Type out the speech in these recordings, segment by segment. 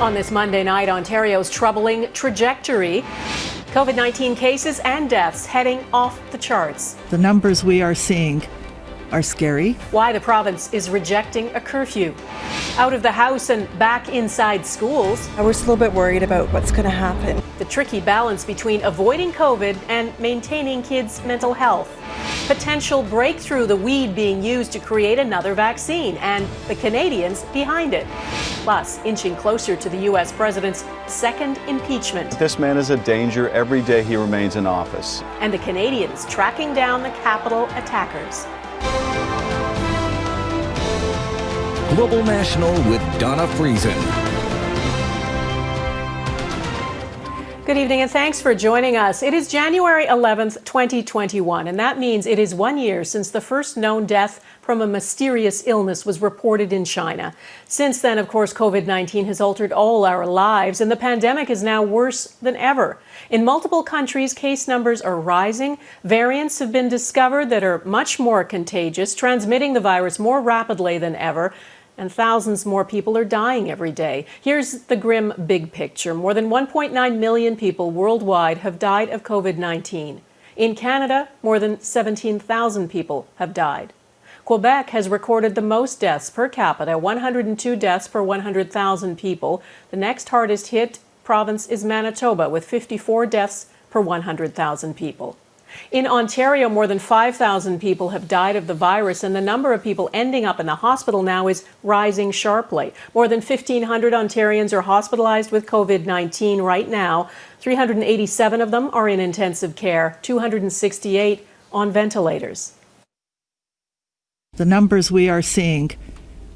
On this Monday night, Ontario's troubling trajectory. COVID-19 cases and deaths heading off the charts. The numbers we are seeing are scary. Why the province is rejecting a curfew. Out of the house and back inside schools. We're still a little bit worried about what's going to happen. The tricky balance between avoiding COVID and maintaining kids' mental health. Potential breakthrough, the weed being used to create another vaccine, and the Canadians behind it. Plus, inching closer to the U.S. president's second impeachment. This man is a danger every day he remains in office. And the Canadians tracking down the Capitol attackers. Global National with Donna Friesen. Good evening and thanks for joining us. It is January 11th, 2021, and that means it is 1 year since the first known death from a mysterious illness was reported in China. Since then, of course, COVID-19 has altered all our lives, and the pandemic is now worse than ever. In multiple countries, case numbers are rising. Variants have been discovered that are much more contagious, transmitting the virus more rapidly than ever. And thousands more people are dying every day. Here's the grim big picture. More than 1.9 million people worldwide have died of COVID-19. In Canada, more than 17,000 people have died. Quebec has recorded the most deaths per capita, 102 deaths per 100,000 people. The next hardest hit province is Manitoba, with 54 deaths per 100,000 people. In Ontario, more than 5,000 people have died of the virus, and the number of people ending up in the hospital now is rising sharply. More than 1,500 Ontarians are hospitalized with COVID-19 right now. 387 of them are in intensive care, 268 on ventilators. The numbers we are seeing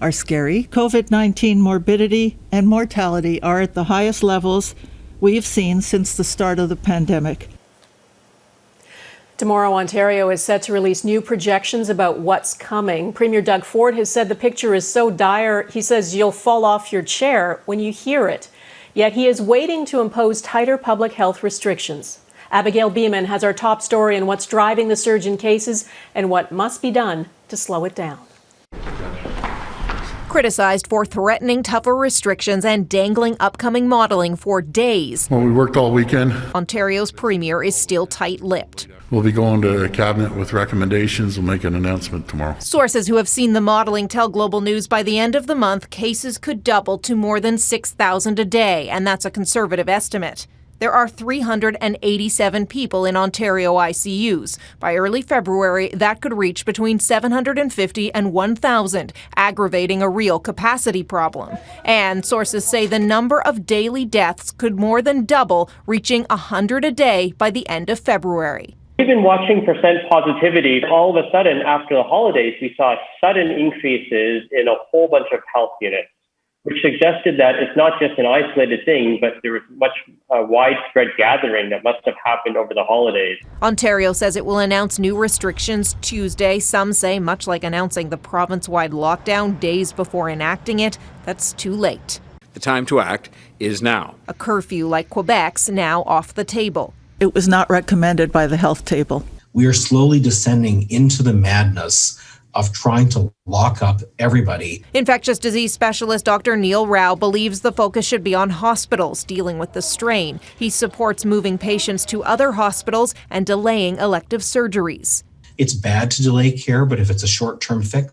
are scary. COVID-19 morbidity and mortality are at the highest levels we've seen since the start of the pandemic. Tomorrow, Ontario is set to release new projections about what's coming. Premier Doug Ford has said the picture is so dire, he says you'll fall off your chair when you hear it. Yet he is waiting to impose tighter public health restrictions. Abigail Bimman has our top story on what's driving the surge in cases and what must be done to slow it down. Criticized for threatening tougher restrictions and dangling upcoming modeling for days. Well, we worked all weekend. Ontario's premier is still tight-lipped. We'll be going to cabinet with recommendations. We'll make an announcement tomorrow. Sources who have seen the modeling tell Global News by the end of the month, cases could double to more than 6,000 a day, and that's a conservative estimate. There are 387 people in Ontario ICUs. By early February, that could reach between 750 and 1,000, aggravating a real capacity problem. And sources say the number of daily deaths could more than double, reaching 100 a day by the end of February. We've been watching percent positivity. All of a sudden, after the holidays, we saw sudden increases in a whole bunch of health units, which suggested that it's not just an isolated thing, but there was much widespread gathering that must have happened over the holidays. Ontario says it will announce new restrictions Tuesday. Some say, much like announcing the province-wide lockdown days before enacting it, that's too late. The time to act is now. A curfew like Quebec's now off the table. It was not recommended by the health table. We are slowly descending into the madness of trying to lock up everybody. Infectious disease specialist Dr. Neil Rao believes the focus should be on hospitals dealing with the strain. He supports moving patients to other hospitals and delaying elective surgeries. It's bad to delay care, but if it's a short-term fix,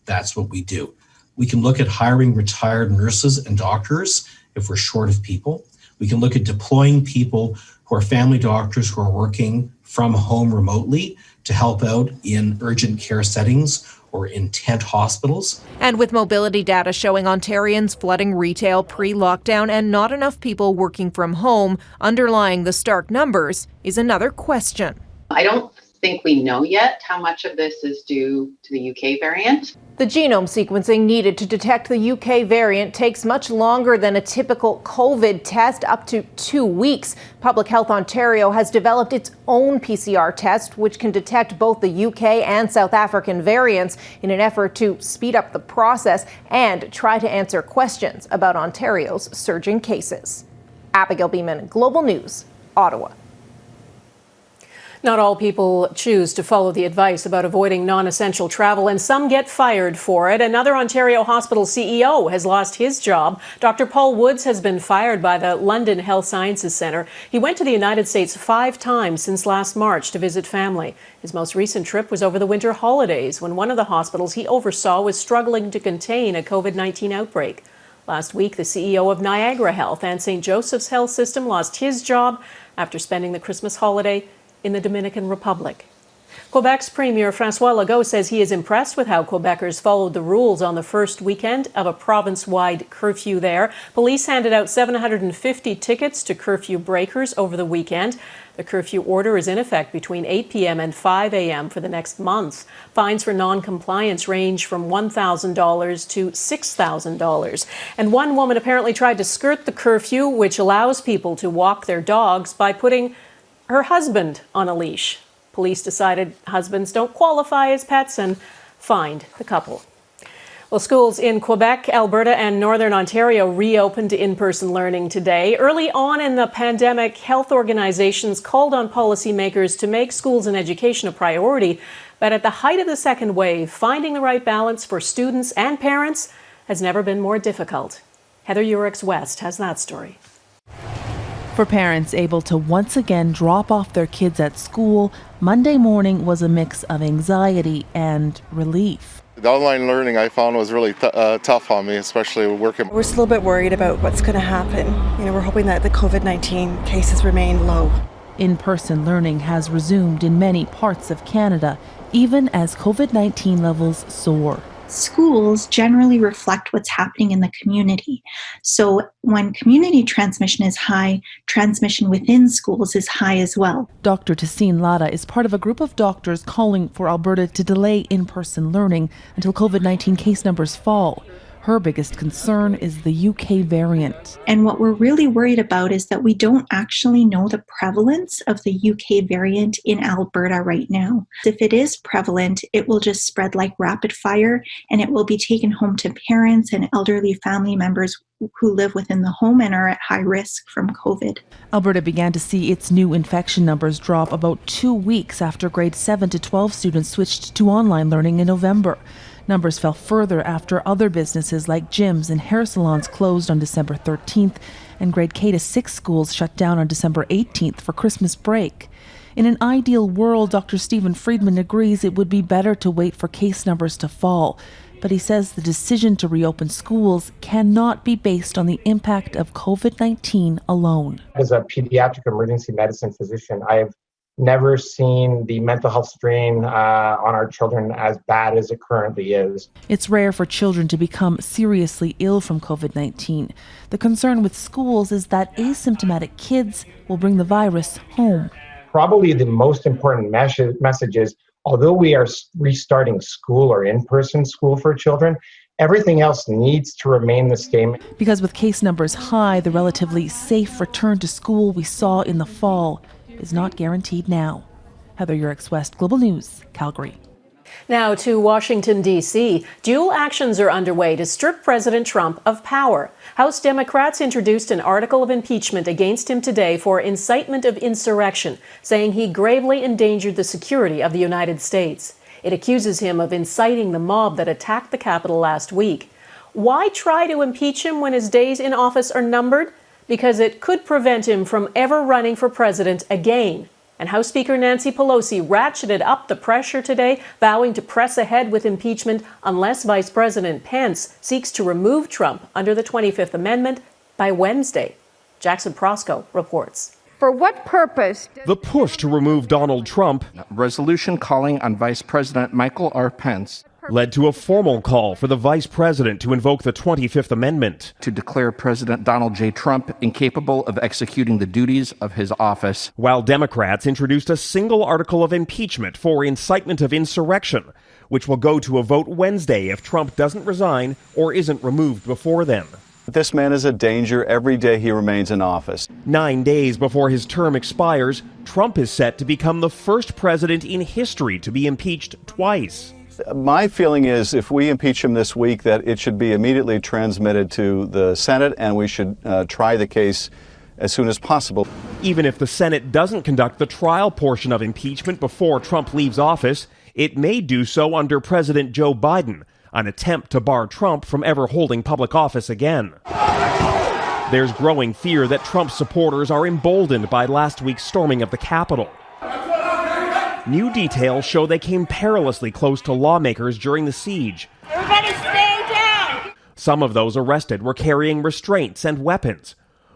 that's what we do. We can look at hiring retired nurses and doctors if we're short of people. We can look at deploying people who are family doctors who are working from home remotely to help out in urgent care settings or in tent hospitals. And with mobility data showing Ontarians flooding retail pre-lockdown and not enough people working from home, underlying the stark numbers is another question. I don't think we know yet how much of this is due to the UK variant. The genome sequencing needed to detect the UK variant takes much longer than a typical COVID test, up to 2 weeks. Public Health Ontario has developed its own PCR test, which can detect both the UK and South African variants in an effort to speed up the process and try to answer questions about Ontario's surging cases. Abigail Bimman, Global News, Ottawa. Not all people choose to follow the advice about avoiding non-essential travel, and some get fired for it. Another Ontario hospital CEO has lost his job. Dr. Paul Woods has been fired by the London Health Sciences Centre. He went to the United States 5 times since last March to visit family. His most recent trip was over the winter holidays when one of the hospitals he oversaw was struggling to contain a COVID-19 outbreak. Last week, the CEO of Niagara Health and St. Joseph's Health System lost his job after spending the Christmas holiday in the Dominican Republic. Quebec's Premier François Legault says he is impressed with how Quebecers followed the rules on the first weekend of a province-wide curfew there. Police handed out 750 tickets to curfew breakers over the weekend. The curfew order is in effect between 8 p.m. and 5 a.m. for the next month. Fines for non-compliance range from $1,000 to $6,000. And one woman apparently tried to skirt the curfew, which allows people to walk their dogs, by putting her husband on a leash. Police decided husbands don't qualify as pets and fined the couple. Well, schools in Quebec, Alberta, and Northern Ontario reopened to in-person learning today. Early on in the pandemic, health organizations called on policymakers to make schools and education a priority. But at the height of the second wave, finding the right balance for students and parents has never been more difficult. Heather Yourex-West has that story. For parents able to once again drop off their kids at school, Monday morning was a mix of anxiety and relief. The online learning I found was really tough on me, especially working. We're still a bit worried about what's going to happen. We're hoping that the COVID-19 cases remain low. In-person learning has resumed in many parts of Canada, even as COVID-19 levels soar. Schools generally reflect what's happening in the community. So when community transmission is high, transmission within schools is high as well. Dr. Tassine Lada is part of a group of doctors calling for Alberta to delay in-person learning until COVID-19 case numbers fall. Her biggest concern is the UK variant. And what we're really worried about is that we don't actually know the prevalence of the UK variant in Alberta right now. If it is prevalent, it will just spread like rapid fire, and it will be taken home to parents and elderly family members who live within the home and are at high risk from COVID. Alberta began to see its new infection numbers drop about 2 weeks after grade 7 to 12 students switched to online learning in November. Numbers fell further after other businesses like gyms and hair salons closed on December 13th, and grade K to 6 schools shut down on December 18th for Christmas break. In an ideal world, Dr. Stephen Friedman agrees it would be better to wait for case numbers to fall. But he says the decision to reopen schools cannot be based on the impact of COVID-19 alone. As a pediatric emergency medicine physician, I have never seen the mental health strain on our children as bad as it currently is. It's rare for children to become seriously ill from COVID-19. The concern with schools is that asymptomatic kids will bring the virus home. Probably the most important message is, although we are restarting school or in-person school for children, everything else needs to remain the same. Because with case numbers high, the relatively safe return to school we saw in the fall is not guaranteed now. Heather Yourex-West, Global News, Calgary. Now to Washington, D.C. Dual actions are underway to strip President Trump of power. House Democrats introduced an article of impeachment against him today for incitement of insurrection, saying he gravely endangered the security of the United States. It accuses him of inciting the mob that attacked the Capitol last week. Why try to impeach him when his days in office are numbered? Because it could prevent him from ever running for president again. And House Speaker Nancy Pelosi ratcheted up the pressure today, vowing to press ahead with impeachment unless Vice President Pence seeks to remove Trump under the 25th Amendment by Wednesday. Jackson Proskow reports. For what purpose? The push to remove Donald Trump, resolution calling on Vice President Michael R. Pence, led to a formal call for the Vice President to invoke the 25th Amendment to declare President Donald J. Trump incapable of executing the duties of his office. While Democrats introduced a single article of impeachment for incitement of insurrection, which will go to a vote Wednesday if Trump doesn't resign or isn't removed before then. This man is a danger every day he remains in office. 9 days before his term expires, Trump is set to become the first president in history to be impeached twice. My feeling is if we impeach him this week, that it should be immediately transmitted to the Senate, and we should try the case as soon as possible. Even if the Senate doesn't conduct the trial portion of impeachment before Trump leaves office, it may do so under President Joe Biden, an attempt to bar Trump from ever holding public office again. There's growing fear that Trump supporters are emboldened by last week's storming of the Capitol. New details show they came perilously close to lawmakers during the siege. Everybody stay down! Some of those arrested were carrying restraints and weapons.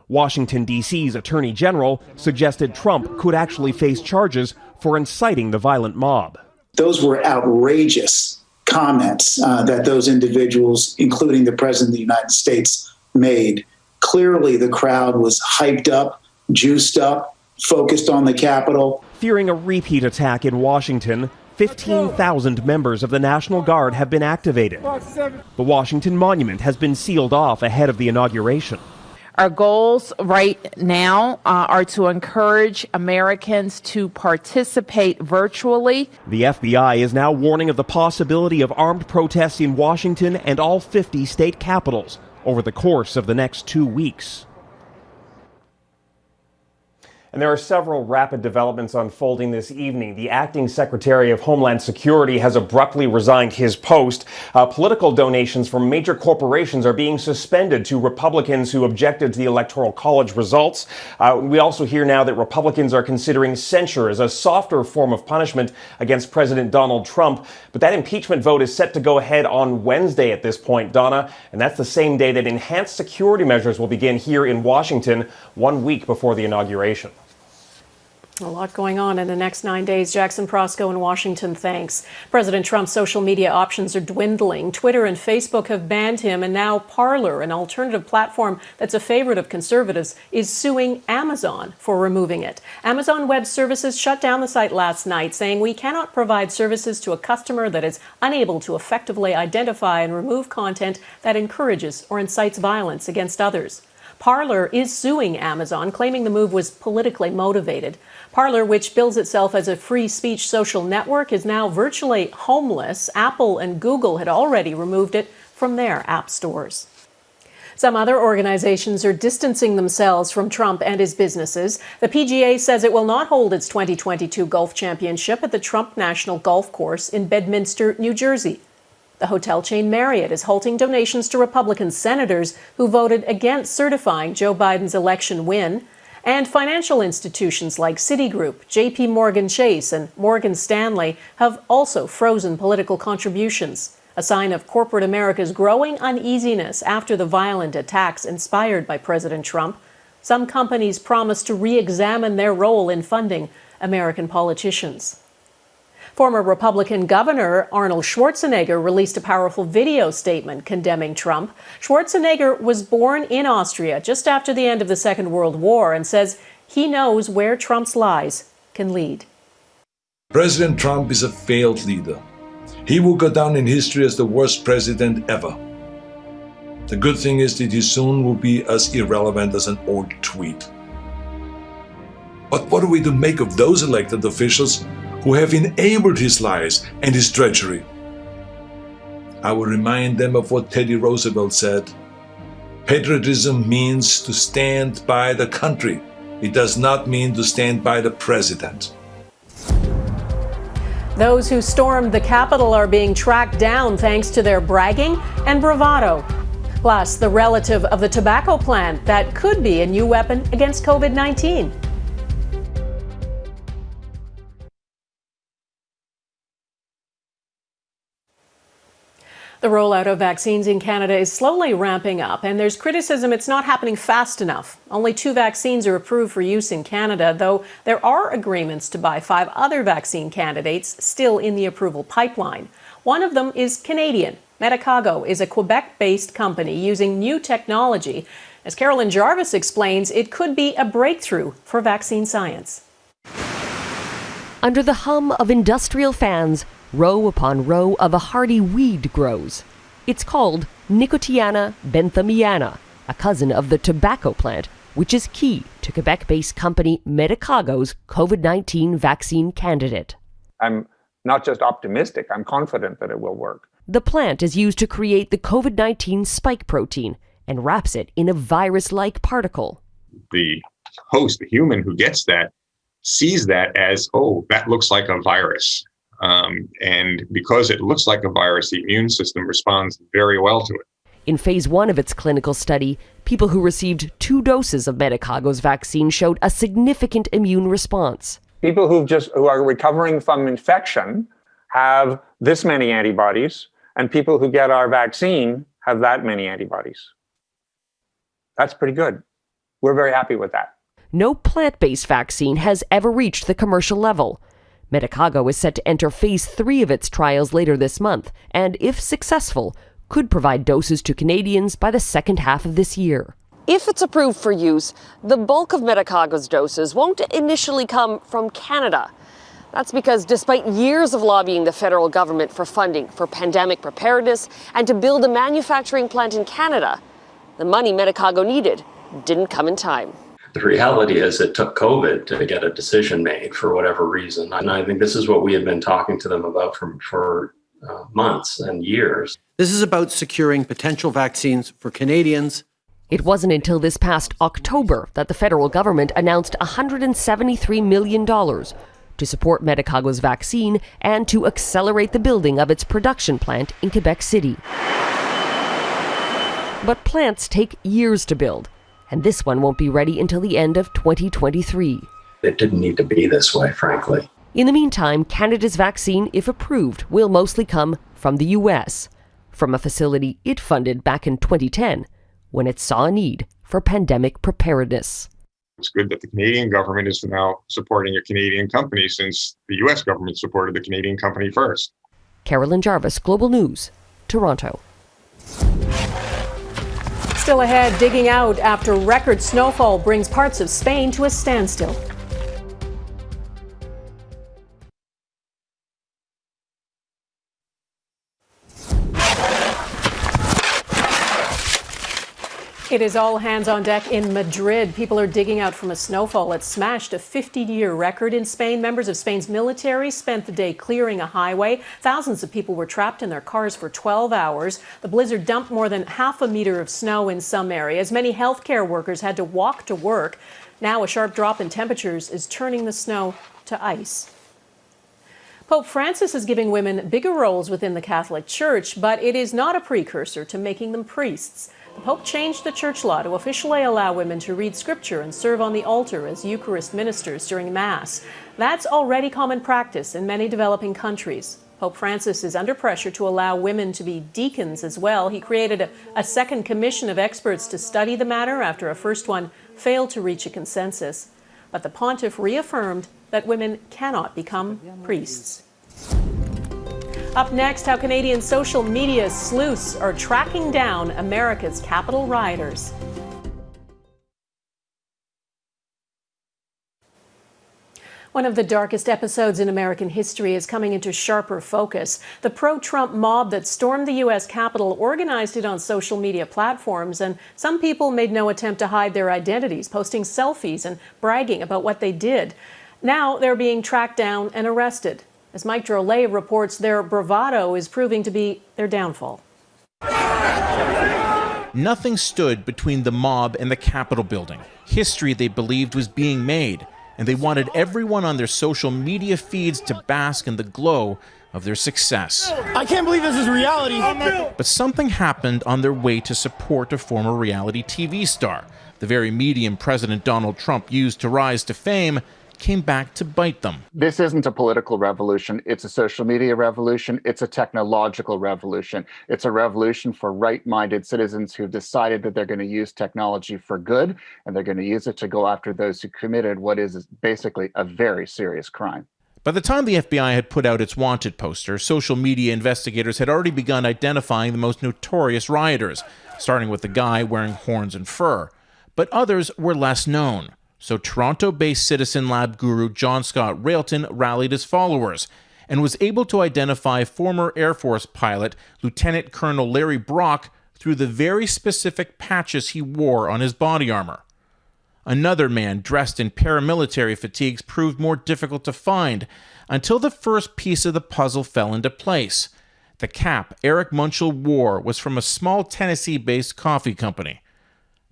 Washington, D.C.'s Attorney General suggested Trump could actually face charges for inciting the violent mob. Those were outrageous comments that those individuals, including the President of the United States, made. Clearly, the crowd was hyped up, juiced up, focused on the Capitol. Fearing a repeat attack in Washington, 15,000 members of the National Guard have been activated. The Washington Monument has been sealed off ahead of the inauguration. Our goals right now are to encourage Americans to participate virtually. The FBI is now warning of the possibility of armed protests in Washington and all 50 state capitals over the course of the next 2 weeks. And there are several rapid developments unfolding this evening. The acting Secretary of Homeland Security has abruptly resigned his post. Political donations from major corporations are being suspended to Republicans who objected to the Electoral College results. We also hear now that Republicans are considering censure as a softer form of punishment against President Donald Trump. But that impeachment vote is set to go ahead on Wednesday at this point, Donna. And that's the same day that enhanced security measures will begin here in Washington, 1 week before the inauguration. A lot going on in the next 9 days. Jackson Proskow in Washington, thanks. President Trump's social media options are dwindling. Twitter and Facebook have banned him, and now Parler, an alternative platform that's a favorite of conservatives, is suing Amazon for removing it. Amazon Web Services shut down the site last night, saying we cannot provide services to a customer that is unable to effectively identify and remove content that encourages or incites violence against others. Parler is suing Amazon, claiming the move was politically motivated. Parler, which bills itself as a free speech social network, is now virtually homeless. Apple and Google had already removed it from their app stores. Some other organizations are distancing themselves from Trump and his businesses. The PGA says it will not hold its 2022 Golf Championship at the Trump National Golf Course in Bedminster, New Jersey. The hotel chain Marriott is halting donations to Republican senators who voted against certifying Joe Biden's election win. And financial institutions like Citigroup, JP Morgan Chase, and Morgan Stanley have also frozen political contributions, a sign of corporate America's growing uneasiness after the violent attacks inspired by President Trump. Some companies promise to re-examine their role in funding American politicians. Former Republican Governor Arnold Schwarzenegger released a powerful video statement condemning Trump. Schwarzenegger was born in Austria just after the end of the Second World War and says he knows where Trump's lies can lead. President Trump is a failed leader. He will go down in history as the worst president ever. The good thing is that he soon will be as irrelevant as an old tweet. But what are we to make of those elected officials who have enabled his lies and his treachery? I will remind them of what Teddy Roosevelt said. Patriotism means to stand by the country. It does not mean to stand by the president. Those who stormed the Capitol are being tracked down thanks to their bragging and bravado. Plus, the relative of the tobacco plant that could be a new weapon against COVID-19. The rollout of vaccines in Canada is slowly ramping up, and there's criticism it's not happening fast enough. Only 2 vaccines are approved for use in Canada, though there are agreements to buy 5 other vaccine candidates still in the approval pipeline. One of them is Canadian. Medicago is a Quebec-based company using new technology. As Carolyn Jarvis explains, it could be a breakthrough for vaccine science. Under the hum of industrial fans, row upon row of a hardy weed grows. It's called Nicotiana benthamiana, a cousin of the tobacco plant, which is key to Quebec-based company Medicago's COVID-19 vaccine candidate. I'm not just optimistic, I'm confident that it will work. The plant is used to create the COVID-19 spike protein and wraps it in a virus-like particle. the host, the human who gets that, sees that as, oh, that looks like a virus. And because it looks like a virus, the immune system responds very well to it. In phase 1 of its clinical study, people who received 2 doses of Medicago's vaccine showed a significant immune response. People who are recovering from infection have this many antibodies, and people who get our vaccine have that many antibodies. That's pretty good. We're very happy with that. No plant-based vaccine has ever reached the commercial level. Medicago is set to enter phase 3 of its trials later this month, and if successful, could provide doses to Canadians by the second half of this year. If it's approved for use, the bulk of Medicago's doses won't initially come from Canada. That's because despite years of lobbying the federal government for funding for pandemic preparedness and to build a manufacturing plant in Canada, the money Medicago needed didn't come in time. The reality is it took COVID to get a decision made for whatever reason. And I think this is what we had been talking to them about for months and years. This is about securing potential vaccines for Canadians. It wasn't until this past October that the federal government announced $173 million to support Medicago's vaccine and to accelerate the building of its production plant in Quebec City. But plants take years to build, and this one won't be ready until the end of 2023. It didn't need to be this way, frankly. In the meantime, Canada's vaccine, if approved, will mostly come from the U.S., from a facility it funded back in 2010 when it saw a need for pandemic preparedness. It's good that the Canadian government is now supporting a Canadian company since the U.S. government supported the Canadian company first. Carolyn Jarvis, Global News, Toronto. Still ahead, digging out after record snowfall brings parts of Spain to a standstill. It is all hands on deck in Madrid. People are digging out from a snowfall that smashed a 50-year record in Spain. Members of Spain's military spent the day clearing a highway. Thousands of people were trapped in their cars for 12 hours. The blizzard dumped more than half a meter of snow in some areas. Many healthcare workers had to walk to work. Now a sharp drop in temperatures is turning the snow to ice. Pope Francis is giving women bigger roles within the Catholic Church, but it is not a precursor to making them priests. The Pope changed the church law to officially allow women to read scripture and serve on the altar as Eucharist ministers during Mass. That's already common practice in many developing countries. Pope Francis is under pressure to allow women to be deacons as well. He created a second commission of experts to study the matter after a first one failed to reach a consensus. But the pontiff reaffirmed that women cannot become priests. Up next, how Canadian social media sleuths are tracking down America's Capitol rioters. One of the darkest episodes in American history is coming into sharper focus. The pro-Trump mob that stormed the U.S. Capitol organized it on social media platforms, and some people made no attempt to hide their identities, posting selfies and bragging about what they did. Now they're being tracked down and arrested. As Mike Drolet reports, their bravado is proving to be their downfall. Nothing stood between the mob and the Capitol building. History, they believed, was being made, and they wanted everyone on their social media feeds to bask in the glow of their success. I can't believe this is reality. But something happened on their way to support a former reality TV star. The very medium President Donald Trump used to rise to fame came back to bite them. This isn't a political revolution. It's a social media revolution. It's a technological revolution. It's a revolution for right-minded citizens who've decided that they're going to use technology for good, and they're going to use it to go after those who committed what is basically a very serious crime. By the time the FBI had put out its wanted poster, social media investigators had already begun identifying the most notorious rioters, starting with the guy wearing horns and fur. But others were less known. So Toronto-based Citizen Lab guru John Scott Railton rallied his followers and was able to identify former Air Force pilot Lieutenant Colonel Larry Brock through the very specific patches he wore on his body armor. Another man dressed in paramilitary fatigues proved more difficult to find until the first piece of the puzzle fell into place. The cap Eric Munchell wore was from a small Tennessee-based coffee company.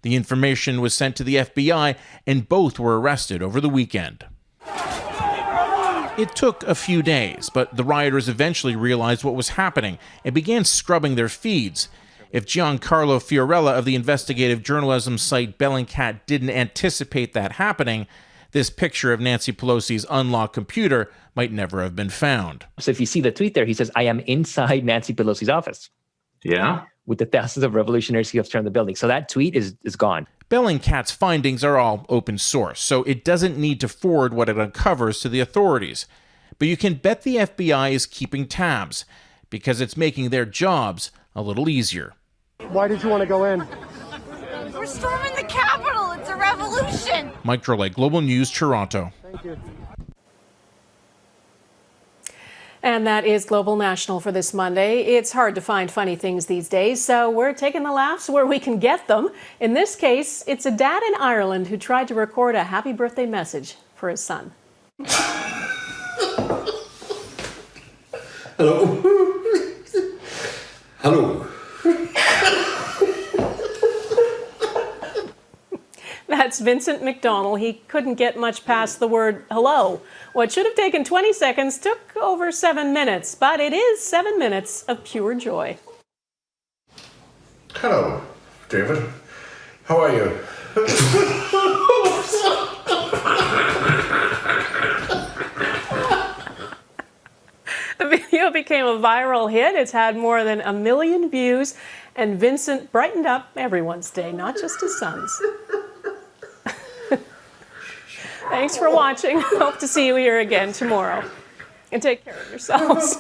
The information was sent to the FBI, and both were arrested over the weekend. It took a few days, but the rioters eventually realized what was happening and began scrubbing their feeds. If Giancarlo Fiorella of the investigative journalism site Bellingcat didn't anticipate that happening, this picture of Nancy Pelosi's unlocked computer might never have been found. So if you see the tweet there, he says, "I am inside Nancy Pelosi's office." Yeah. With the thousands of revolutionaries who have stormed the building. So that tweet is gone. Bellingcat's findings are all open source, so it doesn't need to forward what it uncovers to the authorities. But you can bet the FBI is keeping tabs, because it's making their jobs a little easier. Why did you want to go in? We're storming the Capitol. It's a revolution. Mike Drolet, Global News, Toronto. Thank you. And that is Global National for this Monday. It's hard to find funny things these days, so we're taking the laughs where we can get them. In this case, it's a dad in Ireland who tried to record a happy birthday message for his son. Hello. Hello. That's Vincent McDonald. He couldn't get much past the word hello. What should have taken 20 seconds took over 7 minutes, but it is 7 minutes of pure joy. Hello, David. How are you? The video became a viral hit. It's had more than 1 million views, and Vincent brightened up everyone's day, not just his son's. Thanks for watching. Hope to see you here again tomorrow. And take care of yourselves.